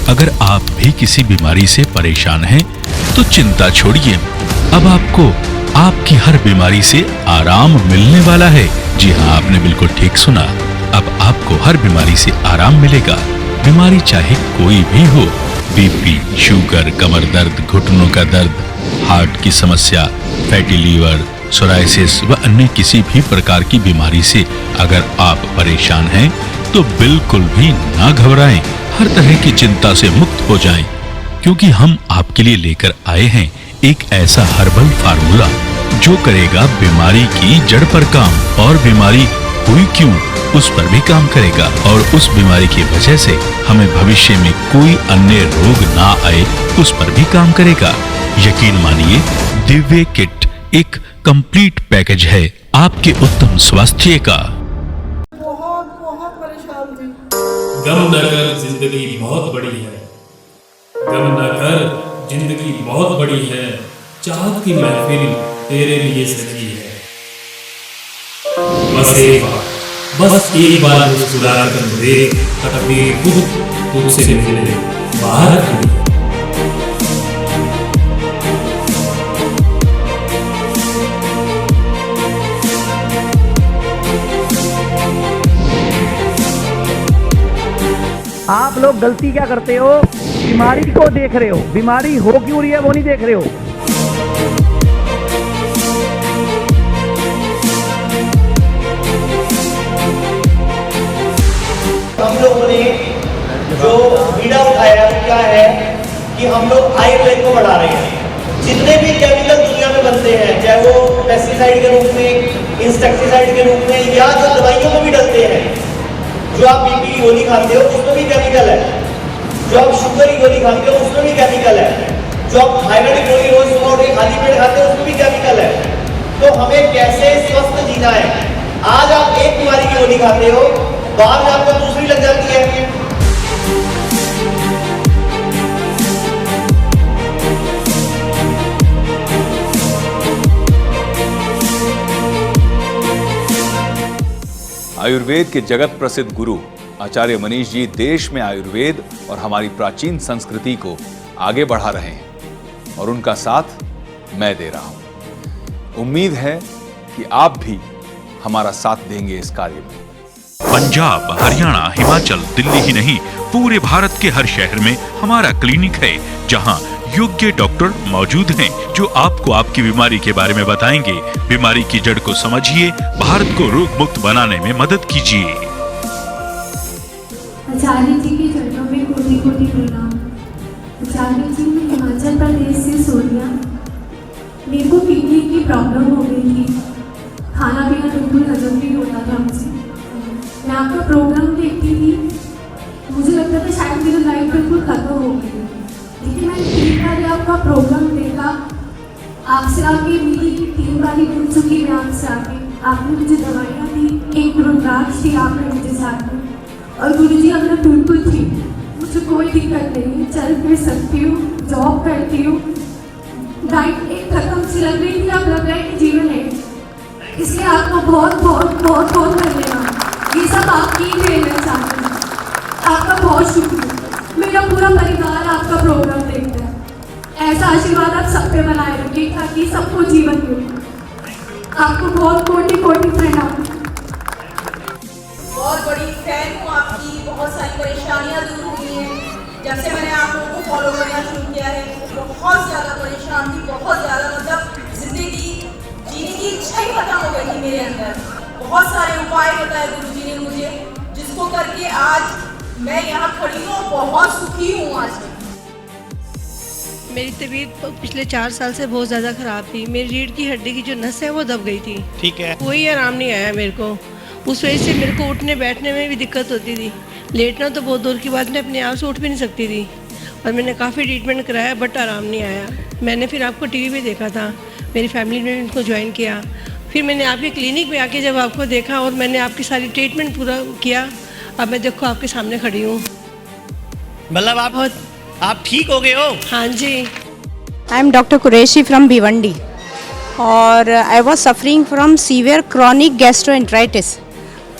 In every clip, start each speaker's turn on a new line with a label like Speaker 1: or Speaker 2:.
Speaker 1: अगर आप भी किसी बीमारी से परेशान हैं, तो चिंता छोड़िए। अब आपको आपकी हर बीमारी से आराम मिलने वाला है। जी हाँ, आपने बिल्कुल ठीक सुना। अब आपको हर बीमारी से आराम मिलेगा। बीमारी चाहे कोई भी हो, बीपी, शुगर, कमर दर्द, घुटनों का दर्द, हार्ट की समस्या, फैटी लीवर, सोराइसिस व अन्य किसी भी प्रकार की बीमारी से अगर आप परेशान हैं, तो बिल्कुल भी ना घबराएं। हर तरह की चिंता से मुक्त हो जाएं, क्योंकि हम आपके लिए लेकर आए हैं एक ऐसा हर्बल फार्मूला जो करेगा बीमारी की जड़ पर काम, और बीमारी हुई क्यों उस पर भी काम करेगा, और उस बीमारी की वजह से हमें भविष्य में कोई अन्य रोग ना आए उस पर भी काम करेगा। यकीन मानिए, दिव्य किट एक कंप्लीट पैकेज है आपके उत्तम स्वास्थ्य का।
Speaker 2: बहुत परेशान थी।
Speaker 3: गम न कर, जिंदगी बहुत बड़ी है। गम न कर, जिंदगी बहुत बड़ी है। चाहत की महफिल तेरे लिए सजी है। बस एक बार मुस्कुरा कर देख, तकदीर खुद तुझसे मिलने बाहर खड़ी है।
Speaker 4: आप लोग गलती क्या करते हो? बीमारी को देख रहे हो, बीमारी हो क्यों रही है वो नहीं देख रहे हो।
Speaker 5: हम लोगों ने जो बीड़ा उठाया वो क्या है कि हम लोग आयुर्वेद को बढ़ा रहे हैं। जितने भी केमिकल दुनिया में बनते हैं, चाहे वो पेस्टिसाइड के रूप में, इंसेक्टिसाइड के रूप में, या जो दवाइयों में भी डलते हैं, जो आप बीपी की गोली खाते हो उसमें भी केमिकल है, जो आप शुगर की गोली खाते हो उसमें भी केमिकल है, जो आप थायराइड की गोली रोज सुबह उठ के खाली पेट खाते हो उसमें भी केमिकल है। तो हमें कैसे स्वस्थ जीना है? आज आप एक बीमारी की गोली खाते हो, बाद में आपको दूसरी लग जाती है।
Speaker 6: आयुर्वेद के जगत प्रसिद्ध गुरु आचार्य मनीष जी देश में आयुर्वेद और हमारी प्राचीन संस्कृति को आगे बढ़ा रहे हैं, और उनका साथ मैं दे रहा हूं। उम्मीद है कि आप भी हमारा साथ देंगे इस कार्य में।
Speaker 1: पंजाब, हरियाणा, हिमाचल, दिल्ली ही नहीं, पूरे भारत के हर शहर में हमारा क्लिनिक है, जहां योग्य डॉक्टर मौजूद हैं जो आपको आपकी बीमारी के बारे में बताएंगे। बीमारी की जड़ को समझिए, भारत को रोग मुक्त बनाने में मदद कीजिए।
Speaker 7: आचार्य जी के चरणों में कोटि कोटि प्रणाम। आचार्य जी, मैं हिमाचल प्रदेश से सोनिया। मेरे को किडनी की प्रॉब्लम हो गई थी, खाना पीना बिल्कुल हजम नहीं होता था मुझे। मैं आपका प्रोग्राम देखती थी, मुझे लगता था शायद मेरी लाइफ बिल्कुल खत्म हो गई, लेकिन मैंने 3 बार आपका प्रोग्राम देखा। आपसे आके मेरी 3 बार जुड़ चुकी मैं आपसे आके। आपने मुझे दवाइयाँ दी, एक रुद्राक्ष थी आपने मुझे साथ में, और गुरुजी अब मैं बिल्कुल थी, मुझे कोई दिक्कत नहीं, चल फिर सकती हूँ, जॉब करती हूँ। डाइट एक खत्म सी लग रही थी, अब लग रहा है कि जीवन है। इसलिए आपको बहुत बहुत बहुत बहुत धन्यवाद। ये सब आपकी देन है चाहती हूँ। आपका बहुत शुक्रिया। मेरा पूरा परिवार आपका प्रोग्राम देखता है। ऐसा आशीर्वाद आप सब पे बनाए रखिए ताकि सबको जीवन मिले। आपको बहुत कोटि कोटि प्रणाम।
Speaker 2: बहुत बड़ी फैन हूँ आपकी। बहुत सारी परेशानियाँ दूर हुई हैं जब से मैंने आप लोगों को फॉलो करना शुरू किया है। बहुत ज़्यादा परेशान थी, बहुत ज़्यादा, मतलब जिंदगी जीने की इच्छा ही खत्म हो गई थी मेरे अंदर। बहुत सारे उपाय बताए गुरुजी ने मुझे, जिसको करके आज मैं यहाँ खड़ी हूँ, बहुत सुखी हूँ आज।
Speaker 8: मेरी तबीयत पिछले 4 साल से बहुत ज़्यादा ख़राब थी। मेरी रीढ़ की हड्डी की जो नस है वो दब गई थी।
Speaker 9: ठीक है।
Speaker 8: कोई आराम नहीं आया मेरे को। उस वजह से मेरे को उठने बैठने में भी दिक्कत होती थी। लेटना तो बहुत दूर की बात, मैं अपने आप से उठ भी नहीं सकती थी। और मैंने काफ़ी ट्रीटमेंट कराया बट आराम नहीं आया। मैंने फिर आपको टीवी पे देखा था, मेरी फैमिली ने उनको ज्वाइन किया। फिर मैंने आपके क्लिनिक में आके जब आपको देखा और मैंने आपकी सारी ट्रीटमेंट पूरा किया, अब मैं देखो आपके सामने खड़ी हूँ।
Speaker 9: मतलब आप ठीक हो गए हो?
Speaker 8: हाँ जी।
Speaker 10: I am doctor Qureshi from Bhiwandi, और I was suffering from severe chronic gastroenteritis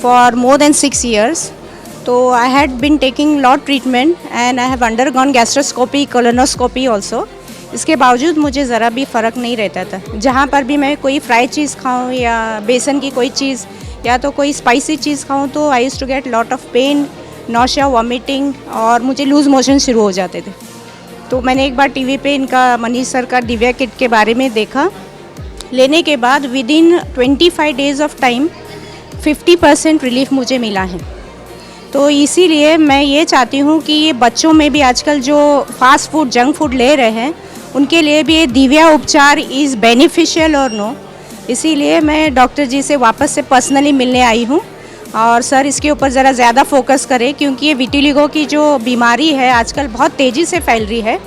Speaker 10: for more than 6 years. तो I had been taking lot treatment and I have undergone gastroscopy, colonoscopy also. इसके बावजूद मुझे ज़रा भी फ़र्क नहीं रहता था। जहाँ पर भी मैं कोई फ्राई चीज़ खाऊं या बेसन की कोई चीज़ या तो कोई स्पाइसी चीज़ खाऊं तो I used to get lot of pain, nausea, vomiting और मुझे लूज़ मोशन शुरू हो जाते थे। तो मैंने एक बार टीवी पे इनका मनीष सर का दिव्या किट के बारे में देखा। लेने के बाद with in 25 days of time 50% relief मुझे मिला है। तो इसीलिए मैं ये चाहती हूँ कि ये बच्चों में भी आजकल जो फास्ट फूड, जंक फूड ले रहे हैं उनके लिए भी ये दिव्या उपचार इज़ बेनिफिशियल और नो। इसीलिए मैं डॉक्टर जी से वापस से पर्सनली मिलने आई हूँ और सर इसके ऊपर ज़रा ज़्यादा फोकस करें क्योंकि ये विटिलिगो की जो बीमारी है आजकल बहुत तेज़ी से फैल रही है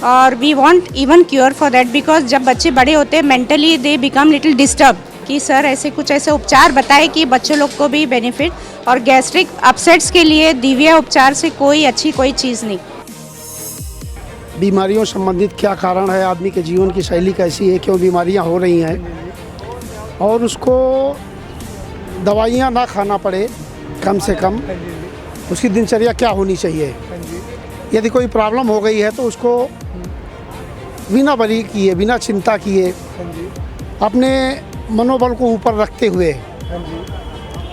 Speaker 10: और we want even cure for that because जब बच्चे बड़े होते हैं mentally they become little disturb कि सर ऐसे कुछ ऐसे उपचार बताए कि बच्चों लोग को भी बेनिफिट। और गैस्ट्रिक अपसेट्स के लिए दिव्या उपचार से कोई अच्छी कोई चीज़ नहीं।
Speaker 11: बीमारियों संबंधित क्या कारण है, आदमी के जीवन की शैली कैसी है, क्यों बीमारियां हो रही हैं और उसको दवाइयां ना खाना पड़े, कम से कम उसकी दिनचर्या क्या होनी चाहिए। यदि कोई प्रॉब्लम हो गई है तो उसको बिना बरी किए, बिना चिंता किए, अपने मनोबल को ऊपर रखते हुए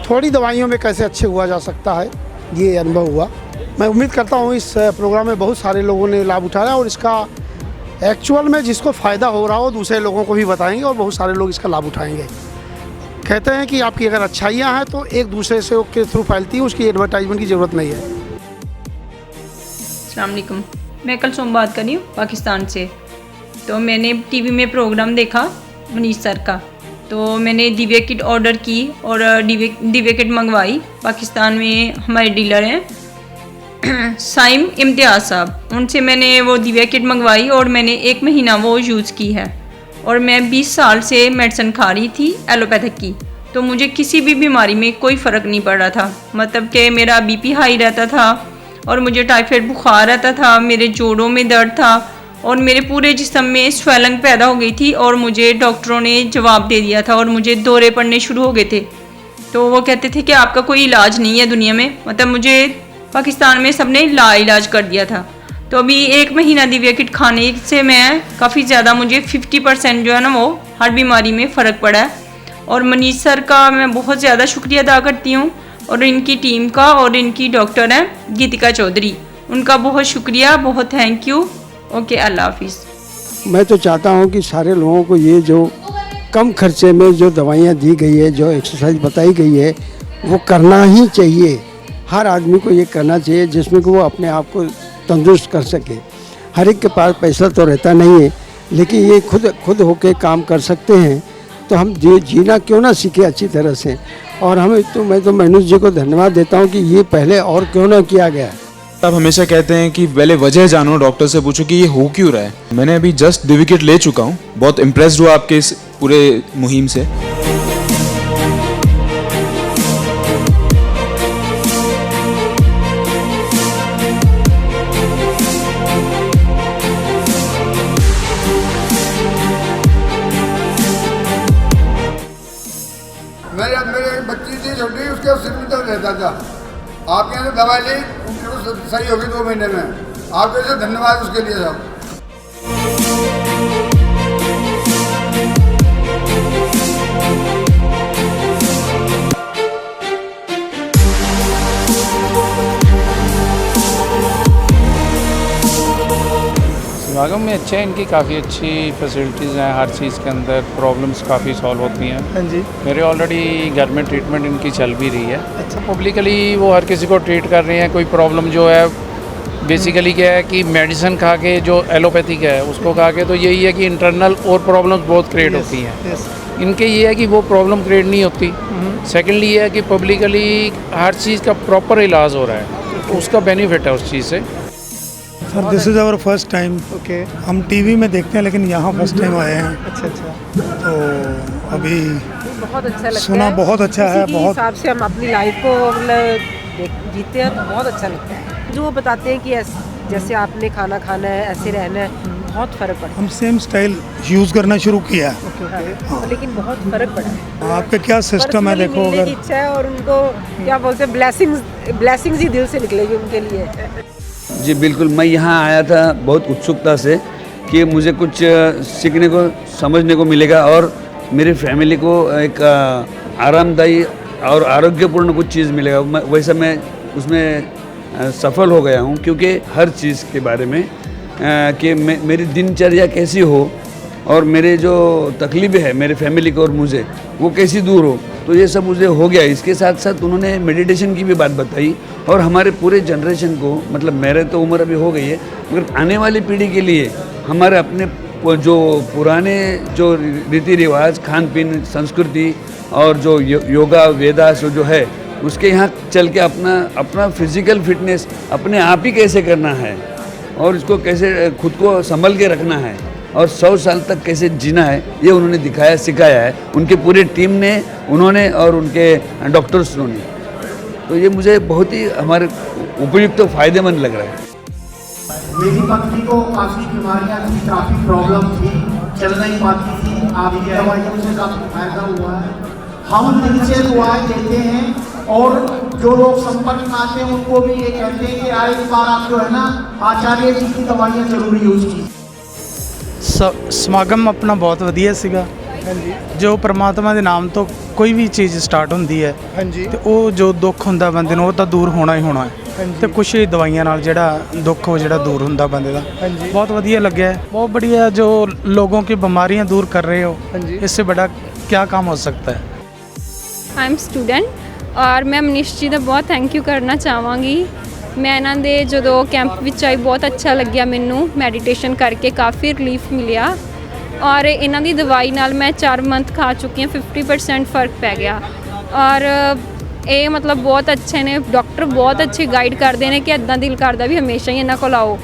Speaker 11: थोड़ी दवाइयों में कैसे अच्छे हुआ जा सकता है, ये अनुभव हुआ। मैं उम्मीद करता हूँ इस प्रोग्राम में बहुत सारे लोगों ने लाभ उठाया और इसका एक्चुअल में जिसको फ़ायदा हो रहा हो दूसरे लोगों को भी बताएंगे और बहुत सारे लोग इसका लाभ उठाएंगे। कहते हैं कि आपकी अगर अच्छाइयाँ हैं तो एक दूसरे से के थ्रू फैलती है, उसकी एडवर्टाइजमेंट की ज़रूरत नहीं है।
Speaker 12: अस्सलाम वालेकुम, मैं कल सोम बात कर रही हूँ पाकिस्तान से। तो मैंने टीवी में प्रोग्राम देखा मनीष सर का, तो मैंने दिव्या किट ऑर्डर की और दिव्या किट मंगवाई। पाकिस्तान में हमारे डीलर हैं साइम इम्तियाज़ साहब, उनसे मैंने वो दिव्या किट मंगवाई और मैंने 1 महीना वो यूज़ की है। और मैं 20 साल से मेडिसिन खा रही थी एलोपैथिक की, तो मुझे किसी भी बीमारी में कोई फ़र्क नहीं पड़ रहा था। मतलब कि मेरा बीपी हाई रहता था और मुझे टाइफाइड बुखार रहता था, मेरे जोड़ों में दर्द था और मेरे पूरे जिस्म में स्वेलिंग पैदा हो गई थी और मुझे डॉक्टरों ने जवाब दे दिया था और मुझे दौरे पड़ने शुरू हो गए थे। तो वो कहते थे कि आपका कोई इलाज नहीं है दुनिया में। मतलब मुझे पाकिस्तान में सबने लाइलाज कर दिया था। तो अभी 1 महीना दिव्या किट खाने से मैं काफ़ी ज़्यादा, मुझे 50% जो है ना वो हर बीमारी में फ़र्क पड़ा है। और मनीष सर का मैं बहुत ज़्यादा शुक्रिया अदा करती हूँ और इनकी टीम का, और इनकी डॉक्टर हैं गीतिका चौधरी, उनका बहुत शुक्रिया, बहुत थैंक यू। ओके, अल्लाह हाफिज़।
Speaker 11: मैं तो चाहता हूँ कि सारे लोगों को ये जो कम खर्चे में जो दवाइयाँ दी गई है, जो एक्सरसाइज बताई गई है, वो करना ही चाहिए। हर आदमी को ये करना चाहिए जिसमें कि वो अपने आप को तंदुरुस्त कर सके। हर एक के पास पैसा तो रहता नहीं है, लेकिन ये खुद होके काम कर सकते हैं तो हम जीना क्यों ना सीखे अच्छी तरह से। और मैं तो मनीष जी को धन्यवाद देता हूँ कि ये पहले और क्यों ना किया गया।
Speaker 13: आप हमेशा कहते हैं कि पहले वजह जानो, डॉक्टर से पूछो कि ये हो क्यों रहा है। मैंने अभी जस्ट दिव्या किट ले चुका हूँ, बहुत इम्प्रेस्ड हुआ आपके इस पूरे मुहिम से।
Speaker 14: मेरे एक बच्ची थी छोटी, उसके सिर में दर्द रहता था। आपके यहाँ से दवाई ली, सही होगी 2 महीने में। आपके से धन्यवाद उसके लिए साहब।
Speaker 15: समागम में अच्छा है, इनकी काफ़ी अच्छी फैसिलिटीज़ हैं, हर चीज़ के अंदर प्रॉब्लम्स काफ़ी सॉल्व होती हैं।
Speaker 4: हाँ जी,
Speaker 15: मेरे ऑलरेडी घर में ट्रीटमेंट इनकी चल भी रही है। अच्छा, पब्लिकली वो हर किसी को ट्रीट कर रहे हैं। कोई प्रॉब्लम जो है बेसिकली क्या है कि मेडिसिन खा के जो एलोपैथिक है उसको खा के, तो यही है कि इंटरनल और प्रॉब्लम्स बहुत क्रिएट होती हैं। इनके ये है कि वो प्रॉब्लम क्रिएट नहीं होती। सेकेंडली ये है कि पब्लिकली हर चीज़ का प्रॉपर इलाज हो रहा है, तो उसका बेनिफिट है उस चीज़ से।
Speaker 16: Sir this is our first time. Okay, हम टीवी में देखते हैं लेकिन यहाँ फर्स्ट टाइम आए हैं।
Speaker 17: अच्छा,
Speaker 16: तो अभी
Speaker 17: बहुत अच्छा लगता
Speaker 16: सुना
Speaker 17: है,
Speaker 16: बहुत अच्छा है। बहुत
Speaker 17: हिसाब से हम अपनी लाइफ को मतलब जीते हैं तो बहुत अच्छा लगता है। जो वो बताते हैं कि जैसे आपने खाना खाना है, ऐसे रहना है, बहुत फ़र्क पड़ा।
Speaker 16: हम सेम स्टाइल यूज़ करना शुरू किया है।
Speaker 17: हाँ, लेकिन बहुत फ़र्क पड़ा है।
Speaker 16: आपका क्या सिस्टम है? देखो
Speaker 17: मिलने
Speaker 16: अगर
Speaker 17: की इच्छा है और उनको क्या बोलते हैं, ब्लेसिंग्स ही दिल से निकलेगी उनके लिए।
Speaker 18: जी बिल्कुल, मैं यहाँ आया था बहुत उत्सुकता से कि मुझे कुछ सीखने को समझने को मिलेगा और मेरी फैमिली को एक आरामदायी और आरोग्यपूर्ण कुछ चीज़ मिलेगा। वैसा मैं उसमें सफल हो गया हूँ, क्योंकि हर चीज़ के बारे में कि मेरी दिनचर्या कैसी हो और मेरे जो तकलीफ़ें हैं मेरे फैमिली को और मुझे, वो कैसी दूर हो, तो ये सब मुझे हो गया। इसके साथ साथ उन्होंने मेडिटेशन की भी बात बताई और हमारे पूरे जनरेशन को, मतलब मेरे तो उम्र अभी हो गई है, मगर आने वाली पीढ़ी के लिए हमारे अपने जो पुराने जो रीति रिवाज, खान पीन, संस्कृति और जो योगा वेदास जो है, उसके यहाँ चल के अपना फिजिकल फिटनेस अपने आप ही कैसे करना है और इसको कैसे खुद को संभल के रखना है और 100 साल तक कैसे जीना है, ये उन्होंने दिखाया, सिखाया है। उनके पूरी टीम ने, उन्होंने और उनके डॉक्टर्सों ने। तो ये मुझे बहुत ही हमारे उपयुक्त फ़ायदेमंद लग रहा है।
Speaker 5: मेरी पत्नी को काफ़ी बीमारियां थी, काफ़ी प्रॉब्लम थी, चल नहीं पाती थी। आप दवाइयों से काफ़ी फायदा हुआ है। हम दिल से दुआएं देते हैं और जो लोग संपर्क में आते हैं उनको भी ये कहते हैं कि आए बार आप जो है ना आचार्य जी की दवाइयाँ जरूर यूज की।
Speaker 19: ਸਮਾਗਮ ਆਪਣਾ ਬਹੁਤ ਵਧੀਆ ਸੀਗਾ। ਹਾਂਜੀ, ਜੋ ਪ੍ਰਮਾਤਮਾ ਦੇ ਨਾਮ ਤੋਂ ਕੋਈ ਵੀ ਚੀਜ਼ ਸਟਾਰਟ ਹੁੰਦੀ ਹੈ, ਹਾਂਜੀ, ਤੇ ਉਹ ਜੋ ਦੁੱਖ ਹੁੰਦਾ ਬੰਦੇ ਨੂੰ ਉਹ ਤਾਂ ਦੂਰ ਹੋਣਾ ਹੀ ਹੋਣਾ ਹੈ। ਤੇ ਕੁਛ ਹੀ ਦਵਾਈਆਂ ਨਾਲ ਜਿਹੜਾ ਦੁੱਖ ਉਹ ਜਿਹੜਾ ਦੂਰ ਹੁੰਦਾ ਬੰਦੇ ਦਾ। ਬਹੁਤ ਵਧੀਆ ਲੱਗਿਆ, ਬਹੁਤ बढ़िया जो लोगों की बीमारियां दूर कर रहे हो, इससे बड़ा क्या काम हो सकता है।
Speaker 12: आई एम स्टूडेंट और मैं मनीष जी ਦਾ ਬਹੁਤ ਥੈਂਕ ਯੂ ਕਰਨਾ ਚਾਹਾਂਗੀ। ਮੈਂ ਇਹਨਾਂ ਦੇ ਜਦੋਂ ਕੈਂਪ ਵਿੱਚ ਆਈ ਬਹੁਤ ਅੱਛਾ ਲੱਗਿਆ ਮੈਨੂੰ, ਮੈਡੀਟੇਸ਼ਨ ਕਰਕੇ ਕਾਫੀ ਰਿਲੀਫ ਮਿਲਿਆ ਔਰ ਇਹਨਾਂ ਦੀ ਦਵਾਈ ਨਾਲ ਮੈਂ 4 ਮੰਥ ਖਾ ਚੁੱਕੀ ਹਾਂ, 50% ਫਰਕ ਪੈ ਗਿਆ ਔਰ ਇਹ ਮਤਲਬ ਬਹੁਤ ਅੱਛੇ ਨੇ ਡਾਕਟਰ, ਬਹੁਤ ਅੱਛੇ ਗਾਈਡ ਕਰਦੇ ਨੇ ਕਿ ਇੱਦਾਂ ਦਿਲ ਕਰਦਾ ਵੀ ਹਮੇਸ਼ਾ ਹੀ ਇਹਨਾਂ ਕੋਲ ਆਓ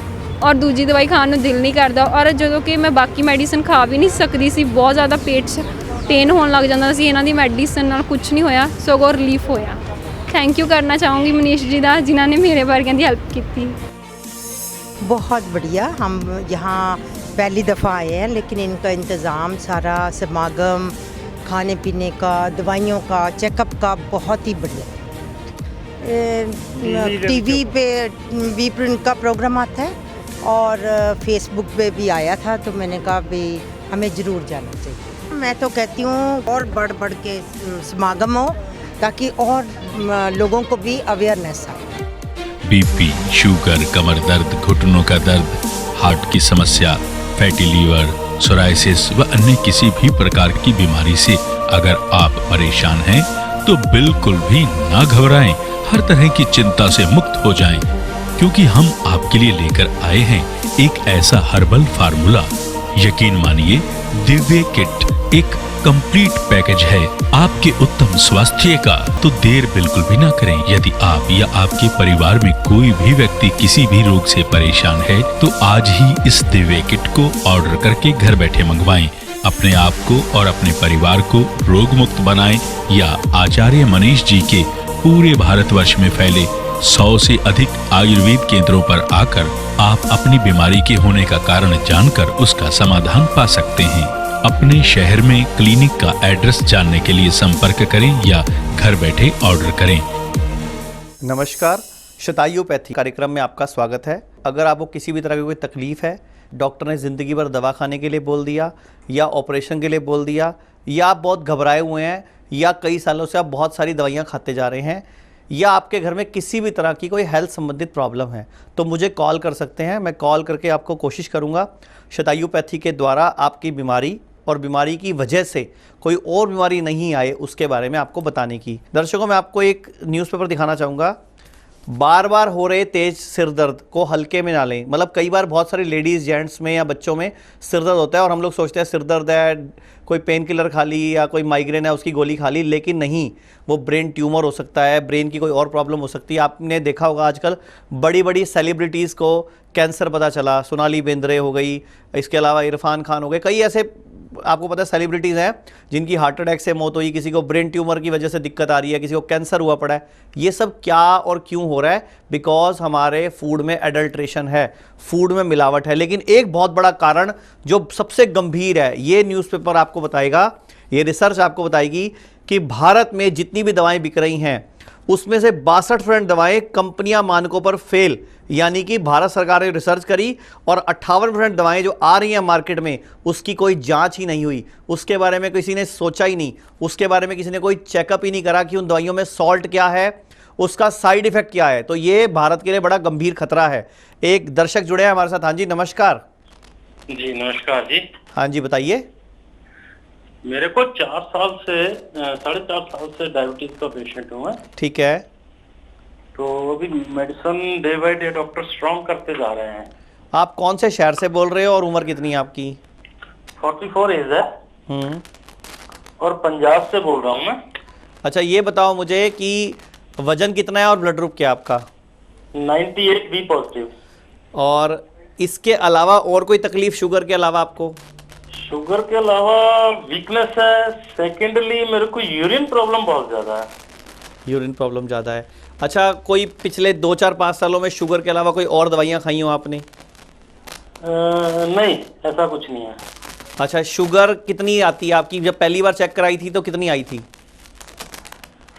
Speaker 12: ਔਰ ਦੂਜੀ ਦਵਾਈ ਖਾਣ ਨੂੰ ਦਿਲ ਨਹੀਂ ਕਰਦਾ। ਔਰ ਜਦੋਂ ਕਿ ਮੈਂ ਬਾਕੀ ਮੈਡੀਸਨ ਖਾ ਵੀ ਨਹੀਂ ਸਕਦੀ ਸੀ, ਬਹੁਤ ਜ਼ਿਆਦਾ ਪੇਟ 'ਚ ਪੇਨ ਹੋਣ ਲੱਗ ਜਾਂਦਾ ਸੀ, ਇਹਨਾਂ ਦੀ ਮੈਡੀਸਨ ਨਾਲ ਕੁਝ नहीं होया, सगों रिलीफ होया। थैंक यू करना चाहूँगी मनीष जी का, जिन्होंने मेरे वर्गियां की हेल्प की।
Speaker 20: बहुत बढ़िया, हम यहाँ पहली दफ़ा आए हैं, लेकिन इनका इंतज़ाम सारा, समागम, खाने पीने का, दवाइयों का, चेकअप का बहुत ही बढ़िया। टीवी पे भी इनका प्रोग्राम आता है और फेसबुक पे भी आया था, तो मैंने कहा भाई हमें ज़रूर जाना चाहिए। मैं तो कहती हूँ और बढ़ के समागम हो ताकि और लोगों को भी अवेयरनेस आए।
Speaker 1: बीपी, शुगर, कमर दर्द, घुटनों का दर्द, हार्ट की समस्या, फैटी लीवर, सोराइसिस व अन्य किसी भी प्रकार की बीमारी से अगर आप परेशान हैं तो बिल्कुल भी ना घबराएं, हर तरह की चिंता से मुक्त हो जाएं, क्योंकि हम आपके लिए लेकर आए हैं एक ऐसा हर्बल फार्मूला। यकीन मानिए, दिव्य किट एक कंप्लीट पैकेज है आपके उत्तम स्वास्थ्य का। तो देर बिल्कुल भी ना करें। यदि आप या आपके परिवार में कोई भी व्यक्ति किसी भी रोग से परेशान है तो आज ही इस दिव्य किट को ऑर्डर करके घर बैठे मंगवाएं। अपने आप को और अपने परिवार को रोग मुक्त बनाएं या आचार्य मनीष जी के पूरे भारतवर्ष में फैले 100 से अधिक आयुर्वेद केंद्रों पर आकर आप अपनी बीमारी के होने का कारण जानकर उसका समाधान पा सकते हैं। अपने शहर में क्लिनिक का एड्रेस जानने के लिए संपर्क करें या घर बैठे ऑर्डर करें।
Speaker 5: नमस्कार, शतायुपैथी कार्यक्रम में आपका स्वागत है। अगर आपको किसी भी तरह की कोई तकलीफ़ है, डॉक्टर ने ज़िंदगी भर दवा खाने के लिए बोल दिया या ऑपरेशन के लिए बोल दिया, या आप बहुत घबराए हुए हैं, या कई सालों से आप बहुत सारी दवाइयाँ खाते जा रहे हैं, या आपके घर में किसी भी तरह की कोई हेल्थ संबंधित प्रॉब्लम है, तो मुझे कॉल कर सकते हैं। मैं कॉल करके आपको कोशिश करूँगा शतायुपैथी के द्वारा आपकी बीमारी और बीमारी की वजह से कोई और बीमारी नहीं आए उसके बारे में आपको बताने की। दर्शकों, मैं आपको एक न्यूज़पेपर दिखाना चाहूँगा। बार बार हो रहे तेज सिर दर्द को हल्के में ना लें। मतलब कई बार बहुत सारी लेडीज़, जेंट्स में या बच्चों में सिर दर्द होता है और हम लोग सोचते हैं सिर दर्द है, कोई पेन किलर खा ली या कोई माइग्रेन है उसकी गोली खा ली, लेकिन नहीं, वो ब्रेन ट्यूमर हो सकता है, ब्रेन की कोई और प्रॉब्लम हो सकती है। आपने देखा होगा आजकल बड़ी बड़ी सेलिब्रिटीज़ को कैंसर पता चला, सोनाली बेंद्रे हो गई, इसके अलावा इरफान खान हो गए, कई ऐसे
Speaker 21: आपको पता है सेलिब्रिटीज़ हैं जिनकी हार्ट अटैक से मौत हुई, किसी को ब्रेन ट्यूमर की वजह से दिक्कत आ रही है, किसी को कैंसर हुआ पड़ा है। ये सब क्या और क्यों हो रहा है? बिकॉज हमारे फूड में एडल्ट्रेशन है, फूड में मिलावट है। लेकिन एक बहुत बड़ा कारण जो सबसे गंभीर है, ये न्यूज़पेपर आपको बताएगा, ये रिसर्च आपको बताएगी कि भारत में जितनी भी दवाएं बिक रही हैं उसमें से 62% दवाएं कंपनियां मानकों पर फेल, यानी कि भारत सरकार ने रिसर्च करी और 58% दवाएं जो आ रही हैं मार्केट में उसकी कोई जांच ही नहीं हुई, उसके बारे में किसी ने सोचा ही नहीं, उसके बारे में किसी ने कोई चेकअप ही नहीं करा कि उन दवाइयों में सॉल्ट क्या है, उसका साइड इफेक्ट क्या है। तो ये भारत के लिए बड़ा गंभीर खतरा है। एक दर्शक जुड़े हैं हमारे साथ। हाँ जी, नमस्कार।
Speaker 22: जी नमस्कार जी।
Speaker 21: हाँ जी, बताइए।
Speaker 22: मेरे को 4 साल से 4.5 साल से डायबिटीज का पेशेंट हूँ मैं।
Speaker 21: ठीक है।
Speaker 22: तो अभी medicine day by day doctor strong करते जा रहे हैं।
Speaker 21: आप कौन से शहर से बोल रहे हो और उम्र कितनी है आपकी?
Speaker 22: 44 एज है और पंजाब से बोल रहा हूँ मैं।
Speaker 21: अच्छा, ये बताओ मुझे कि वजन कितना है और ब्लड ग्रुप क्या है आपका?
Speaker 22: 98 बी पॉजिटिव।
Speaker 21: और इसके अलावा और कोई तकलीफ शुगर के अलावा आपको?
Speaker 22: शुगर के अलावा वीकनेस है। सेकेंडली मेरे को यूरिन प्रॉब्लम बहुत ज़्यादा है।
Speaker 21: यूरिन प्रॉब्लम ज़्यादा है। अच्छा, कोई पिछले 2-4-5 सालों में शुगर के अलावा कोई और दवाइयाँ खाई हो आपने?
Speaker 22: नहीं, ऐसा कुछ नहीं है।
Speaker 21: अच्छा, शुगर कितनी आती है आपकी? जब पहली बार चेक कराई थी तो कितनी आई थी?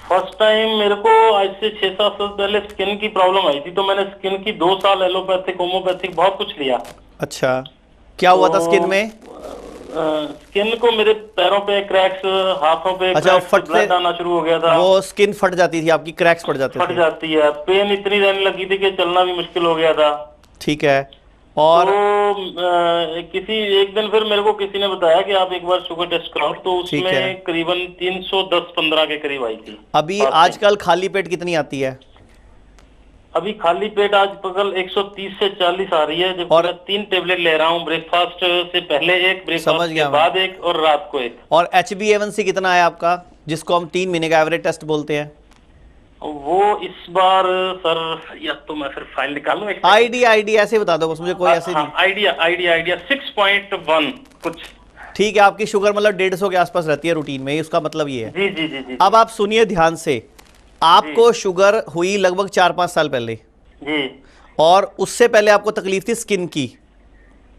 Speaker 22: फर्स्ट टाइम मेरे को आज से 6-7 साल पहले स्किन की प्रॉब्लम आई थी, तो मैंने स्किन की 2 साल एलोपैथिक होम्योपैथिक बहुत कुछ लिया।
Speaker 21: अच्छा, क्या हुआ था स्किन में?
Speaker 22: स्किन को मेरे पैरों पे क्रैक्स, हाथों पे
Speaker 21: अच्छा,
Speaker 22: ब्लड आना शुरू हो गया था।
Speaker 21: वो स्किन फट जाती थी आपकी, क्रैक्स पड़ जाते थे?
Speaker 22: फट जाती है। पेन इतनी रहने लगी थी कि चलना भी मुश्किल हो गया था।
Speaker 21: ठीक है। और
Speaker 22: तो किसी एक दिन फिर मेरे को किसी ने बताया कि आप एक बार शुगर टेस्ट कराओ, तो उसमें करीबन 310-15 के करीब आई थी।
Speaker 21: अभी आजकल खाली पेट कितनी आती है?
Speaker 22: अभी खाली पेट आजकल 130 से 40 आ रही है, जबकि मैं 3 टेबलेट ले रहा हूँ। ब्रेकफास्ट से पहले एक, ब्रेकफास्ट के बाद एक और रात को एक।
Speaker 21: और HbA1c कितना है आपका, जिसको हम 3 महीने का एवरेज टेस्ट बोलते हैं?
Speaker 22: वो इस बार सर, या तो मैं फिर फाइल निकालूं।
Speaker 21: आईडी ऐसे बता दो बस मुझे, कोई ऐसे नहीं।
Speaker 22: आइडिया 6.1 कुछ।
Speaker 21: ठीक है, आपकी शुगर मतलब 150 के आसपास रहती है रूटीन में, उसका मतलब ये है।
Speaker 22: जी जी जी जी।
Speaker 21: अब आप सुनिए ध्यान से, आपको शुगर हुई लगभग 4-5 साल पहले
Speaker 22: जी,
Speaker 21: और उससे पहले आपको तकलीफ थी स्किन की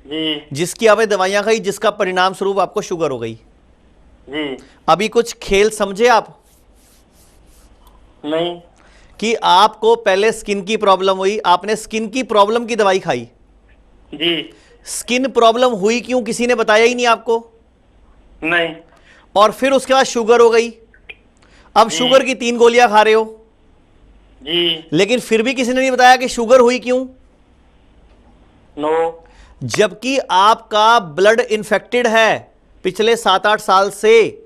Speaker 22: जी,
Speaker 21: जिसकी आपने दवाइयां खाई, जिसका परिणाम स्वरूप आपको शुगर हो गई
Speaker 22: जी।
Speaker 21: अभी कुछ खेल समझे आप?
Speaker 22: नहीं।
Speaker 21: कि आपको पहले स्किन की प्रॉब्लम हुई, आपने स्किन की प्रॉब्लम की दवाई खाई
Speaker 22: जी।
Speaker 21: स्किन प्रॉब्लम हुई क्यों, किसी ने बताया ही नहीं आपको?
Speaker 22: नहीं।
Speaker 21: और फिर उसके बाद शुगर हो गई, अब शुगर की 3 गोलियां खा रहे हो
Speaker 22: जी,
Speaker 21: लेकिन फिर भी किसी ने नहीं बताया कि शुगर हुई क्यों?
Speaker 22: नो।
Speaker 21: जबकि आपका ब्लड इन्फेक्टेड है पिछले 7-8 साल से,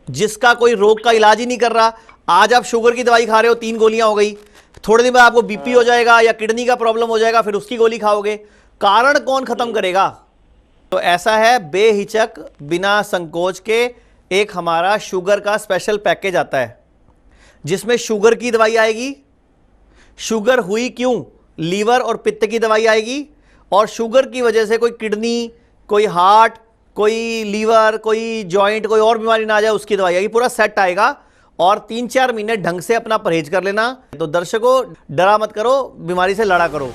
Speaker 21: जिसका कोई रोग का इलाज ही नहीं कर रहा। आज आप शुगर की दवाई खा रहे हो, 3 गोलियां हो गई, थोड़े दिन बाद आपको बीपी हो जाएगा या किडनी का प्रॉब्लम हो जाएगा, फिर उसकी गोली खाओगे। कारण कौन खत्म करेगा? तो ऐसा है, बेहिचक बिना संकोच के एक हमारा शुगर का स्पेशल पैकेज आता है जिसमें शुगर की दवाई आएगी, शुगर हुई क्यों, लीवर और पित्त की दवाई आएगी, और शुगर की वजह से कोई किडनी, कोई हार्ट, कोई लीवर, कोई जॉइंट, कोई और बीमारी ना आ जाए उसकी दवाई आएगी। पूरा सेट आएगा और 3-4 महीने ढंग से अपना परहेज कर लेना। तो दर्शकों, डरा मत करो, बीमारी से लड़ा करो।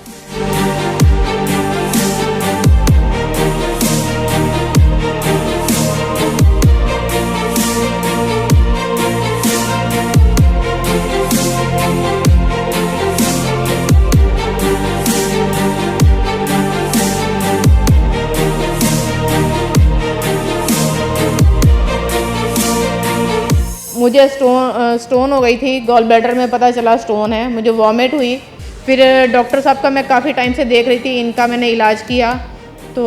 Speaker 23: मुझे स्टोन हो गई थी, गॉल ब्लैडर में पता चला स्टोन है, मुझे वॉमिट हुई। फिर डॉक्टर साहब का मैं काफ़ी टाइम से देख रही थी, इनका मैंने इलाज किया, तो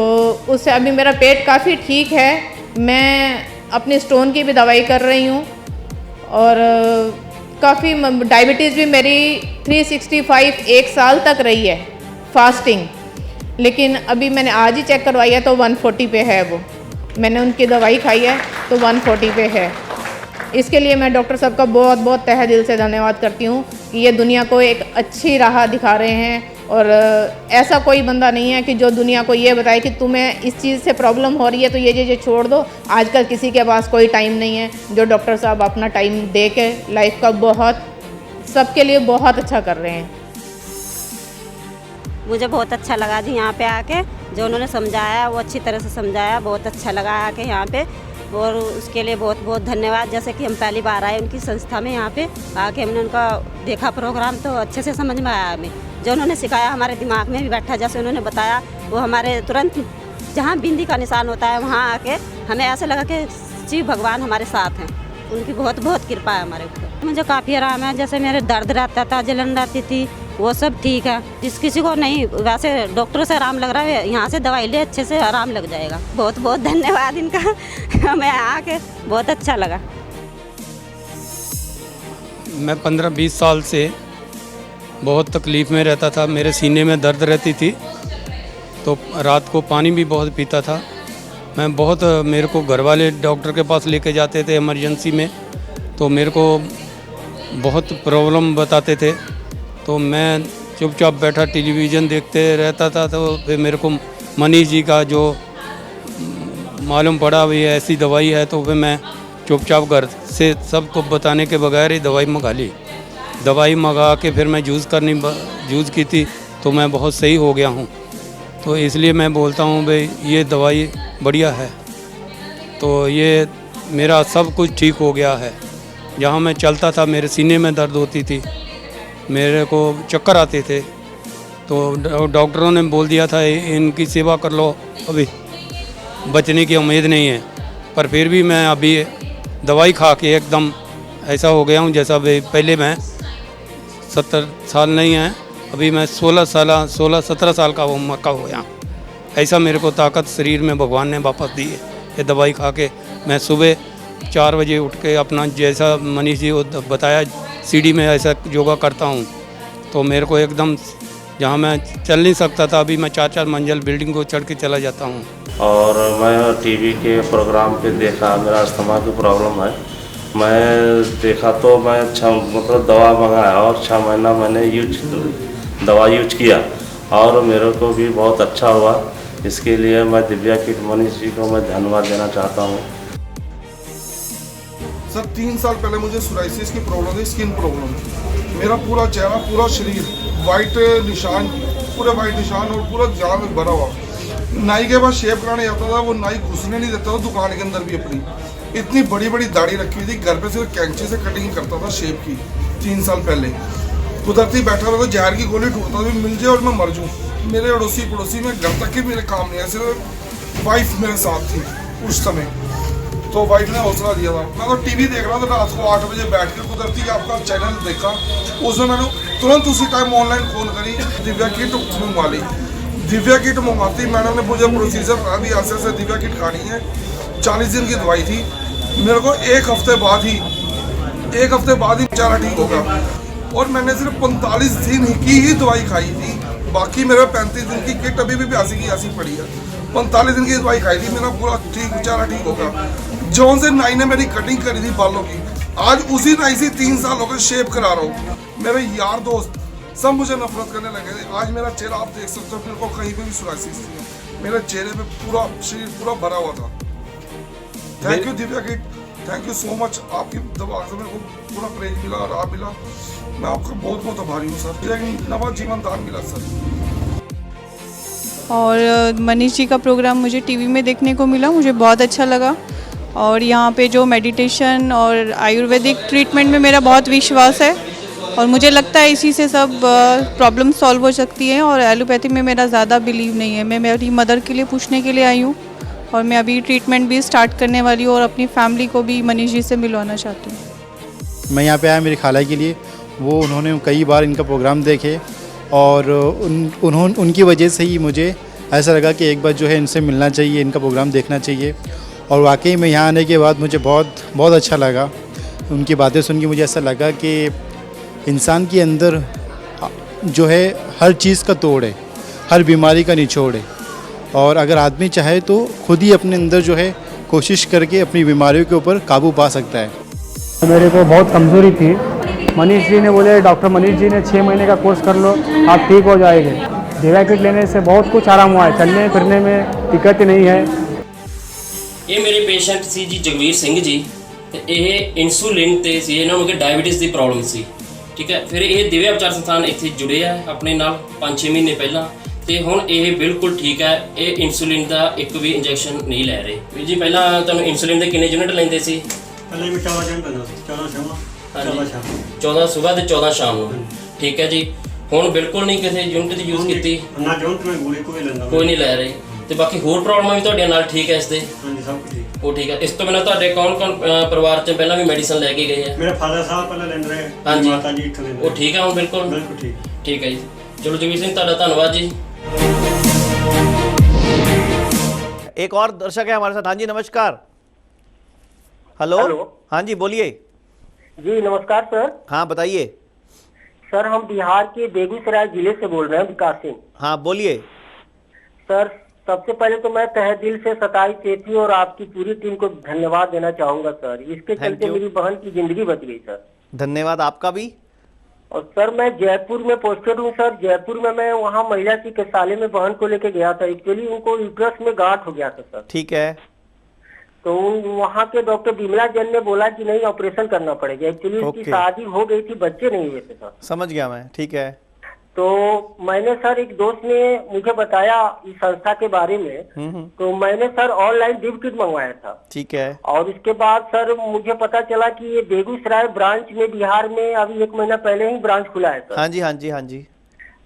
Speaker 23: उससे अभी मेरा पेट काफ़ी ठीक है। मैं अपनी स्टोन की भी दवाई कर रही हूँ और काफ़ी डायबिटीज़ भी मेरी 365 1 साल तक रही है फास्टिंग, लेकिन अभी मैंने आज ही चेक करवाई है तो 140 पे है। वो मैंने उनकी दवाई खाई है तो 140 पे है। इसके लिए मैं डॉक्टर साहब का बहुत बहुत तहे दिल से धन्यवाद करती हूँ कि कि ये दुनिया को एक अच्छी राह दिखा रहे हैं। और ऐसा कोई बंदा नहीं है कि जो दुनिया को ये बताए कि तुम्हें इस चीज़ से प्रॉब्लम हो रही है तो ये चीज़ें छोड़ दो। आजकल किसी के पास कोई टाइम नहीं है। जो डॉक्टर साहब अपना टाइम दे के लाइफ का बहुत सबके लिए बहुत अच्छा कर रहे हैं।
Speaker 3: मुझे बहुत अच्छा लगा जी यहाँ पे आके, जो उन्होंने समझाया वो अच्छी तरह से समझाया, बहुत अच्छा लगा आके यहाँ पे, और उसके लिए बहुत बहुत धन्यवाद। जैसे कि हम पहली बार आए उनकी संस्था में, यहाँ पे आके हमने उनका देखा प्रोग्राम तो अच्छे से समझ में आया हमें। जो उन्होंने सिखाया हमारे दिमाग में भी बैठा, जैसे उन्होंने बताया वो हमारे तुरंत जहाँ बिंदी का निशान होता है वहाँ आके हमें ऐसा लगा कि शिव भगवान हमारे साथ हैं। उनकी बहुत बहुत कृपा है हमारे ऊपर। मुझे काफ़ी आराम है। जैसे मेरे दर्द रहता था, जलन रहती थी, वो सब ठीक है। जिस किसी को नहीं वैसे डॉक्टर से आराम लग रहा है, यहाँ से दवाई ले अच्छे से आराम लग जाएगा। बहुत बहुत धन्यवाद इनका। हमें आके बहुत अच्छा लगा।
Speaker 6: मैं 15-20 साल से बहुत तकलीफ़ में रहता था। मेरे सीने में दर्द रहती थी, तो रात को पानी भी बहुत पीता था मैं। बहुत मेरे को घर वाले डॉक्टर के पास लेके जाते थे इमरजेंसी में, तो मेरे को बहुत प्रॉब्लम बताते थे। तो मैं चुपचाप बैठा टेलीविज़न देखते रहता था। तो फिर मेरे को मनीष जी का जो मालूम पड़ा भी ऐसी दवाई है, तो फिर मैं चुपचाप घर से सबको बताने के बगैर ही दवाई मंगा ली। दवाई मंगा के फिर मैं यूज़ की थी, तो मैं बहुत सही हो गया हूँ। तो इसलिए मैं बोलता हूँ भाई ये दवाई बढ़िया है। तो ये मेरा सब कुछ ठीक हो गया है। जहाँ मैं चलता था मेरे सीने में दर्द होती थी, मेरे को चक्कर आते थे, तो डॉक्टरों ने बोल दिया था इनकी सेवा कर लो, अभी बचने की उम्मीद नहीं है। पर फिर भी मैं अभी दवाई खा के एकदम ऐसा हो गया हूँ जैसा पहले मैं 70 साल नहीं है, अभी मैं 16-17 साल का उम्र का हो गया। ऐसा मेरे को ताकत शरीर में भगवान ने वापस दी है। ये दवाई खा के मैं सुबह 4 बजे उठ के अपना जैसा मनीष जी बताया सीढ़ी में ऐसा योगा करता हूँ, तो मेरे को एकदम जहाँ मैं चल नहीं सकता था, अभी मैं 4-4 मंजिल बिल्डिंग को चढ़ के चला जाता हूँ।
Speaker 22: और मैं टीवी के प्रोग्राम पे देखा, मेरा अस्थमा की प्रॉब्लम है। मैं देखा तो मैं मतलब दवा मंगाया और 6 महीना मैंने दवा यूज किया और मेरे को भी बहुत अच्छा हुआ। इसके लिए मैं दिव्या किट मनीष जी को मैं धन्यवाद देना चाहता हूँ।
Speaker 7: सर 3 साल पहले मुझे सोराइसिस की प्रॉब्लम थी, स्किन प्रॉब्लम। मेरा पूरा चेहरा, पूरा शरीर वाइट निशान, पूरे वाइट निशान और पूरा जान में भरा हुआ। नाई के पास शेव कराने जाता था, वो नाई घुसने नहीं देता था दुकान के अंदर भी। अपनी इतनी बड़ी बड़ी दाढ़ी रखी हुई थी, घर पे सिर्फ कैंची से कटिंग करता था शेव की। 3 साल पहले कुदरती बैठा रहता, जहर की गोली ढूंढता भी मिल जाए और मैं मर जाऊँ। मेरे अड़ोसी पड़ोसी में घर तक के मेरे काम नहीं है, सिर्फ वाइफ मेरे साथ थी उस समय। तो वाइफ ने हौसला दिया था। मैं तो टीवी देख रहा था रात को 8 बजे बैठ कर, कुदरती आपका चैनल देखा, उसमें मैंने तुरंत उसी टाइम ऑनलाइन फ़ोन करी, दिव्या किट मंगवा ली। दिव्या किट मंगवाती मैडम ने मुझे प्रोसीजर अभी ऐसे दिव्या किट खानी है। 40 दिन की दवाई थी। मेरे को एक हफ्ते बाद ही बेचारा ठीक होगा। और मैंने सिर्फ 45 दिन की ही दवाई खाई थी, बाकी मेरा 35 दिन की किट अभी भी ऐसी की ऐसी पड़ी है। 45 दिन की दवाई खाई थी, मेरा पूरा बेचारा ठीक होगा। जौन से नाई ने मेरी कटिंग करी थी बालों की, आज उसी नाई से 3 साल हो गए शेव करा रहा हूँ। मेरे यार दोस्त सब मुझे नफरत करने लगे थे। आज मेरा चेहरा आप देख सकते हो, मेरे को कहीं पे भी सोराइसिस नहीं है। मेरे चेहरे पे पूरा शरीर पूरा भरा हुआ था। Thank you Divya kit, thank you so much. आपकी दवा से मेरे को पूरा प्रेज मिला, आराम मिला। मैं आपका बहुत बहुत आभारी हूँ सर। एक नवा जीवन दान मिला सर।
Speaker 24: और मनीष जी का प्रोग्राम मुझे टीवी में देखने को मिला, मुझे बहुत अच्छा लगा। और यहाँ पे जो मेडिटेशन और आयुर्वेदिक ट्रीटमेंट में मेरा बहुत विश्वास है और मुझे लगता है इसी से सब प्रॉब्लम सॉल्व हो सकती है। और एलोपैथी में मेरा ज़्यादा बिलीव नहीं है। मैं मेरी मदर के लिए पूछने के लिए आई हूँ और मैं अभी ट्रीटमेंट भी स्टार्ट करने वाली हूँ और अपनी फैमिली को भी मनीष जी से मिलवाना चाहती हूँ।
Speaker 25: मैं यहाँ पे आया मेरी खाला के लिए, वो उन्होंने कई बार इनका प्रोग्राम देखे और उनकी वजह से ही मुझे ऐसा लगा कि एक बार जो है इनसे मिलना चाहिए, इनका प्रोग्राम देखना चाहिए। और वाकई में यहाँ आने के बाद मुझे बहुत अच्छा लगा। उनकी बातें सुन के मुझे ऐसा लगा कि इंसान के अंदर जो है हर चीज़ का तोड़ है, हर बीमारी का निचोड़ है। और अगर आदमी चाहे तो खुद ही अपने अंदर जो है कोशिश करके अपनी बीमारियों के ऊपर काबू पा सकता है।
Speaker 4: मेरे को बहुत कमज़ोरी थी
Speaker 2: मनीष जी ने बोले, डॉक्टर मनीष जी ने 6 महीने का कोर्स कर लो, आप ठीक हो जाएंगे। दिव्या किट लेने से बहुत कुछ आराम हुआ है, चलने फिरने में दिक्कत नहीं है।
Speaker 8: ये मेरे पेशेंट सी जी जगवीर सिंह जी, ਤੇ ਇਹ ਇਨਸੂਲਿਨ ਤੇ ਸੀ, ਇਹਨਾਂ ਨੂੰ ਕਿ ਡਾਇਬੀਟਿਸ ਦੀ ਪ੍ਰੋਬਲਮ ਸੀ। ਠੀਕ ਹੈ, ਫਿਰ ਇਹ ਦਿਵਿਆ ਉਪਚਾਰ ਸੰਸਥਾਨ ਇੱਥੇ ਜੁੜੇ ਆ ਆਪਣੇ ਨਾਲ 5-6 ਮਹੀਨੇ ਪਹਿਲਾਂ, ਤੇ ਹੁਣ ਇਹ ਬਿਲਕੁਲ ਠੀਕ ਹੈ। ਇਹ ਇਨਸੂਲਿਨ ਦਾ ਇੱਕ ਵੀ ਇੰਜੈਕਸ਼ਨ ਨਹੀਂ ਲੈ ਰਹੇ। ਵੀਰ ਜੀ ਪਹਿਲਾਂ ਤੁਹਾਨੂੰ ਇਨਸੂਲਿਨ ਦੇ ਕਿੰਨੇ ਯੂਨਿਟ ਲੈਂਦੇ ਸੀ?
Speaker 9: ਪਹਿਲਾਂ ਮੈਂ 14 ਯੂਨਿਟ ਲੈਂਦਾ ਸੀ, 14 ਸ਼ਾਮ
Speaker 8: 14 ਸਵੇਰ ਤੇ 14 ਸ਼ਾਮ ਨੂੰ। ਠੀਕ ਹੈ ਜੀ, ਹੁਣ ਬਿਲਕੁਲ ਨਹੀਂ ਕਿਸੇ ਯੂਨਿਟ ਦੀ ਯੂਜ਼ ਕੀਤੀ?
Speaker 9: ਨਾ ਯੂਨਿਟ ਮੈਂ ਗੋਲੀ ਕੋਈ ਲੈਂਦਾ,
Speaker 8: ਕੋਈ ਨਹੀਂ ਲੈ ਰਹੇ। ਤੇ ਬਾਕੀ ਹੋਰ ਪ੍ਰੋਬਲਮਾਂ ਵੀ ਤੁਹਾਡੇ ਨਾਲ ਠੀਕ ਹੈ ਇਸ ਦੇ?
Speaker 9: ਹਾਂਜੀ ਸਭ ਕੁਝ ਠੀਕ।
Speaker 8: ਉਹ ਠੀਕ ਹੈ। ਇਸ ਤੋਂ ਬਿਨਾਂ ਤੁਹਾਡੇ ਕੌਣ ਪਰਿਵਾਰ 'ਚ ਪਹਿਲਾਂ ਵੀ ਮੈਡੀਸਨ ਲੈ ਕੇ ਗਏ ਆ?
Speaker 9: ਮੇਰੇ ਫਾਦਰ ਸਾਹਿਬ ਪਹਿਲਾਂ ਲੈਂਦੇ ਰਹੇ,
Speaker 8: ਹਾਂਜੀ
Speaker 9: ਮਾਤਾ ਜੀ ਇੱਥੋਂ ਲੈਂਦੇ।
Speaker 8: ਉਹ ਠੀਕ ਹੈ ਹੁਣ ਬਿਲਕੁਲ?
Speaker 9: ਬਿਲਕੁਲ ਠੀਕ।
Speaker 8: ठीक है जी, चलो जगवीर सिंह ਤੁਹਾਡਾ ਧੰਨਵਾਦ जी।
Speaker 21: एक और दर्शक है हमारे साथ। हाँ जी नमस्कार। हेलो। हाँ जी बोलिए।
Speaker 10: जी नमस्कार सर।
Speaker 21: हाँ बताइए।
Speaker 10: सर हम बिहार के बेगूसराय जिले से बोल रहे हैं, विकास सिंह।
Speaker 21: हाँ बोलिए।
Speaker 10: सर सबसे पहले तो मैं तहे दिल से सताई सेठी और आपकी पूरी टीम को धन्यवाद देना चाहूंगा सर। इसके चलते मेरी बहन की जिंदगी बच गई सर।
Speaker 21: धन्यवाद आपका भी।
Speaker 10: और सर मैं जयपुर में पोस्टेड हूँ सर। जयपुर में मैं वहाँ महिला चिकित्सालय में बहन को लेके गया था। एक्चुअली उनको यूट्रस में गांठ हो गया था सर।
Speaker 21: ठीक है।
Speaker 10: तो वहाँ के डॉक्टर बिमला जैन ने बोला कि नहीं ऑपरेशन करना पड़ेगा। एक्चुअली उसकी शादी हो गई थी, बच्चे नहीं हुए थे सर।
Speaker 21: समझ गया मैं। ठीक है।
Speaker 10: तो मैंने सर एक दोस्त ने मुझे बताया इस संस्था के बारे में, तो मैंने सर ऑनलाइन दिव्य किट मंगवाया था।
Speaker 21: ठीक है।
Speaker 10: और इसके बाद सर मुझे पता चला कि ये बेगूसराय ब्रांच में बिहार में अभी 1 महीना पहले ही ब्रांच खुला है सर।
Speaker 21: हाँ जी हाँ जी हाँ जी।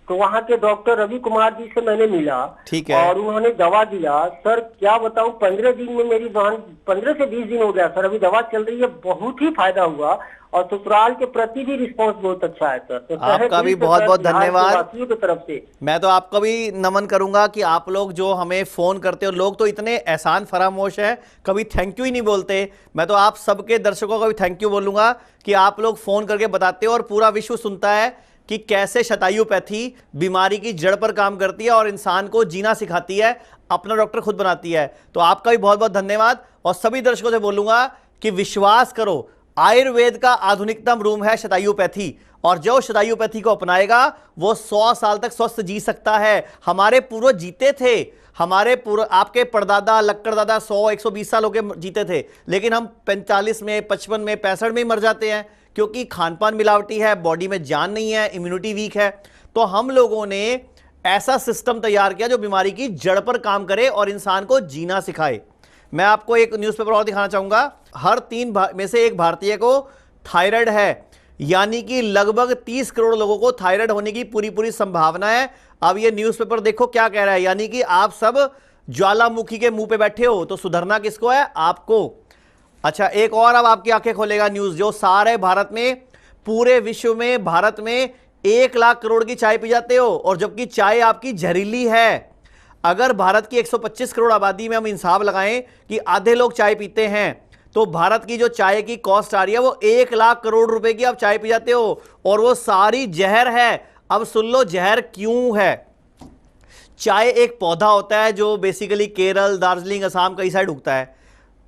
Speaker 10: तो वहाँ के डॉक्टर रवि कुमार जी से मैंने मिला।
Speaker 21: ठीक है।
Speaker 10: और उन्होंने दवा दिया सर। क्या बताऊँ 15 दिन में मेरी बहन 15 से 20 दिन हो गया सर, अभी दवा चल रही है, बहुत ही फायदा हुआ। और ससुराल के प्रति भी रिस्पांस बहुत अच्छा है सर। तो
Speaker 21: आपका भी बहुत बहुत धन्यवाद
Speaker 10: की तरफ से।
Speaker 21: मैं तो आपका भी नमन करूंगा कि आप लोग जो हमें फोन करते हो, लोग तो इतने एहसान फरामोश है, कभी थैंक यू ही नहीं बोलते। मैं तो आप सबके दर्शकों का भी थैंक यू बोलूंगा कि आप लोग फोन करके बताते हो और पूरा विश्व सुनता है कि कैसे शतायुपैथी बीमारी की जड़ पर काम करती है और इंसान को जीना सिखाती है, अपना डॉक्टर खुद बनाती है। तो आपका भी बहुत बहुत धन्यवाद। और सभी दर्शकों से बोलूंगा कि विश्वास करो, आयुर्वेद का आधुनिकतम रूप है शतायुपैथी, और जो शतायुपैथी को अपनाएगा वो 100 साल तक स्वस्थ जी सकता है। हमारे पूर्वज जीते थे, हमारे आपके परदादा लक्कड़दादा 100-120 साल होके जीते थे, लेकिन हम 45 में 55 में 65 में ही मर जाते हैं क्योंकि खानपान मिलावटी है, बॉडी में जान नहीं है, इम्यूनिटी वीक है। तो हम लोगों ने ऐसा सिस्टम तैयार किया जो बीमारी की जड़ पर काम करे और इंसान को जीना सिखाए। मैं आपको एक न्यूज़पेपर और दिखाना चाहूंगा। हर 3 में से 1 भारतीय को थायराइड है, यानी कि लगभग 30 करोड़ लोगों को थायराइड होने की पूरी संभावना है। अब ये न्यूज़पेपर देखो क्या कह रहा है, यानी कि आप सब ज्वालामुखी के मुंह पे बैठे हो, तो सुधरना किसको है? आपको। अच्छा एक और अब आपकी आंखें खोलेगा न्यूज़, जो सारे भारत में, पूरे विश्व में, भारत में 1 लाख करोड़ की चाय पी जाते हो, और जबकि चाय आपकी जहरीली है। अगर भारत की 125 करोड़ आबादी में हम इंसाफ लगाएं कि आधे लोग चाय पीते हैं, तो भारत की जो चाय की कॉस्ट आ रही है वो 1 लाख करोड़ रुपए की आप चाय पी जाते हो, और वो सारी जहर है। अब सुन लो जहर क्यों है। चाय एक पौधा होता है जो बेसिकली केरल, दार्जिलिंग, असम कई साइड उगता है।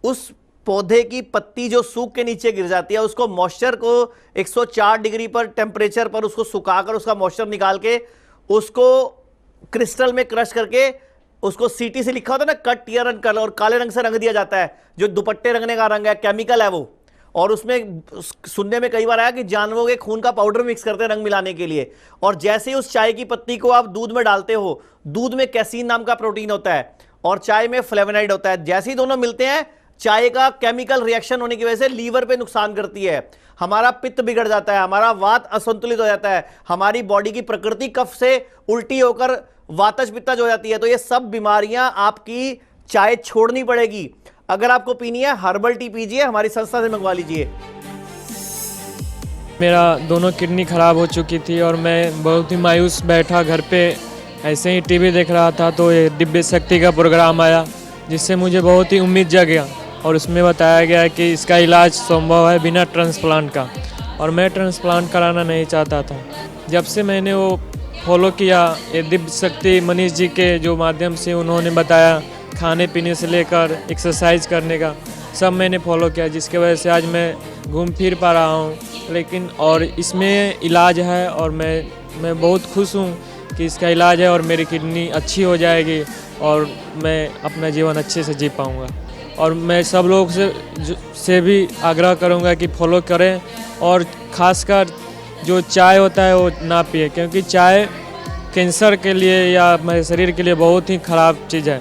Speaker 21: उस पौधे की पत्ती जो सूख के नीचे गिर जाती है, उसको मॉइस्चर को 104 डिग्री पर टेम्परेचर पर उसको सुखाकर उसका मॉइस्चर निकाल के उसको क्रिस्टल में क्रश करके उसको सीटी से लिखा होता है ना, कट टीयर एंड कलर, और काले रंग से रंग दिया जाता है। जो दुपट्टे रंगने का रंग है, केमिकल है वो। और उसमें सुनने में कई बार आया कि जानवरों के खून का पाउडर मिक्स करते हैं रंग मिलाने के लिए। और जैसे ही उस चाय की पत्ती को आप दूध में डालते हो, दूध में कैसीन नाम का प्रोटीन होता है और चाय में फ्लेवोनाइड होता है। जैसे ही दोनों मिलते हैं, चाय का केमिकल रिएक्शन होने की वजह से लीवर पे नुकसान करती है, हमारा पित्त बिगड़ जाता है, हमारा वात असंतुलित हो जाता है, हमारी बॉडी की प्रकृति कफ से उल्टी होकर वातज पित्तज हो जाती है। तो ये सब बीमारियां आपकी चाय छोड़नी पड़ेगी। अगर आपको पीनी है हर्बल टी पीजिए, हमारी संस्था से मंगवा लीजिए।
Speaker 11: मेरा दोनों किडनी खराब हो चुकी थी और मैं बहुत ही मायूस बैठा घर पे, ऐसे ही टीवी देख रहा था, तो ये दिव्य शक्ति का प्रोग्राम आया, जिससे मुझे बहुत ही उम्मीद जगा। और उसमें बताया गया कि इसका इलाज संभव है बिना ट्रांसप्लांट का, और मैं ट्रांसप्लांट कराना नहीं चाहता था। जब से मैंने वो फॉलो किया, ये दिव्य शक्ति मनीष जी के जो माध्यम से उन्होंने बताया, खाने पीने से लेकर एक्सरसाइज करने का सब मैंने फॉलो किया, जिसके वजह से आज मैं घूम फिर पा रहा हूँ, लेकिन और इसमें इलाज है और मैं बहुत खुश हूँ कि इसका इलाज है और मेरी किडनी अच्छी हो जाएगी और मैं अपना जीवन अच्छे से जी पाऊँगा। और मैं सब लोग से भी आग्रह करूँगा कि फॉलो करें और ख़ासकर जो चाय होता है वो ना पिए, क्योंकि चाय कैंसर के लिए या हमारे शरीर के लिए बहुत ही ख़राब चीज़ है।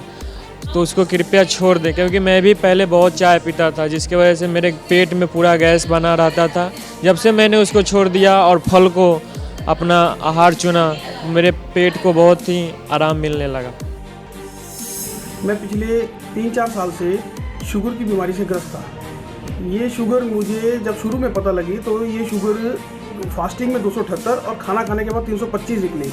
Speaker 11: तो उसको कृपया छोड़ दें, क्योंकि मैं भी पहले बहुत चाय पीता था जिसकी वजह से मेरे पेट में पूरा गैस बना रहता था। जब से मैंने उसको छोड़ दिया और फल को अपना आहार चुना, मेरे पेट को बहुत ही आराम मिलने लगा।
Speaker 13: मैं पिछले 3-4 साल से शुगर की बीमारी से ग्रस्त था। ये शुगर मुझे जब शुरू में पता लगी तो ये शुगर फास्टिंग में 278 और खाना खाने के बाद 325 निकली।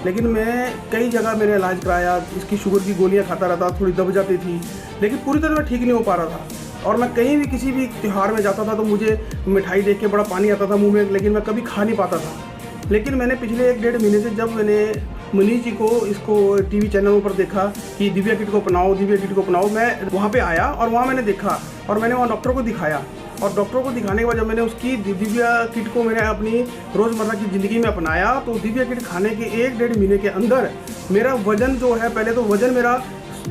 Speaker 13: लेकिन मैं कई जगह मैंने इलाज कराया, इसकी शुगर की गोलियां खाता रहता, थोड़ी दब जाती थी, लेकिन पूरी तरह मैं ठीक नहीं हो पा रहा था। और मैं कहीं भी किसी भी त्यौहार में जाता था तो मुझे मिठाई देख के बड़ा पानी आता था मुंह में, लेकिन मैं कभी खा नहीं पाता था। लेकिन मैंने पिछले 1-1.5 महीने से जब मैंने मनीष जी को इसको टीवी चैनलों पर देखा कि दिव्या किट को अपनाओ, दिव्या किट को अपनाओ, मैं वहाँ पे आया और वहाँ मैंने देखा और मैंने वहाँ डॉक्टर को दिखाया। और डॉक्टर को दिखाने के बाद जब मैंने उसकी दिव्या किट को मैंने अपनी रोज़मर्रा की ज़िंदगी में अपनाया तो दिव्या किट खाने के 1-1.5 महीने के अंदर मेरा वज़न जो है, पहले तो वज़न मेरा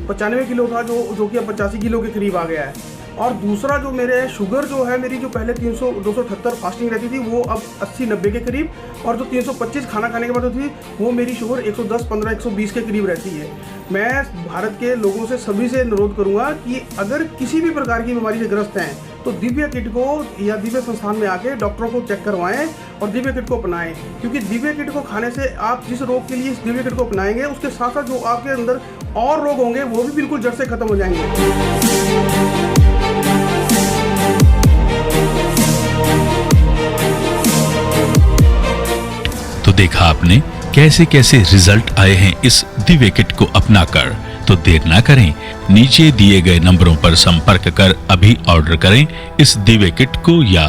Speaker 13: 95 किलो था जो कि अब 85 किलो के करीब आ गया है। और दूसरा जो मेरे शुगर जो है मेरी जो पहले 278 फास्टिंग रहती थी वो अब 80-90 के करीब, और जो 325 खाना खाने के बाद थी वो मेरी शुगर 110, 15, 120 के करीब रहती है। मैं भारत के लोगों से सभी से अनुरोध करूंगा कि अगर किसी भी प्रकार की बीमारी से ग्रस्त हैं तो दिव्या किट को या दिव्य संस्थान में आके डॉक्टरों को चेक करवाएं और दिव्या किट को अपनाएं, क्योंकि दिव्या किट को खाने से आप जिस रोग के लिए इस दिव्या किट को अपनाएंगे उसके साथ साथ जो आपके अंदर और रोग होंगे वो भी बिल्कुल जड़ से खत्म हो जाएंगे।
Speaker 1: तो देखा आपने कैसे कैसे रिजल्ट आए हैं इस दिव्य किट को अपनाकर। तो देर ना करें, नीचे दिए गए नंबरों पर संपर्क कर अभी ऑर्डर करें इस दिव्य किट को, या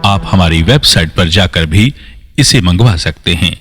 Speaker 1: आप हमारी वेबसाइट पर जाकर भी इसे मंगवा सकते हैं।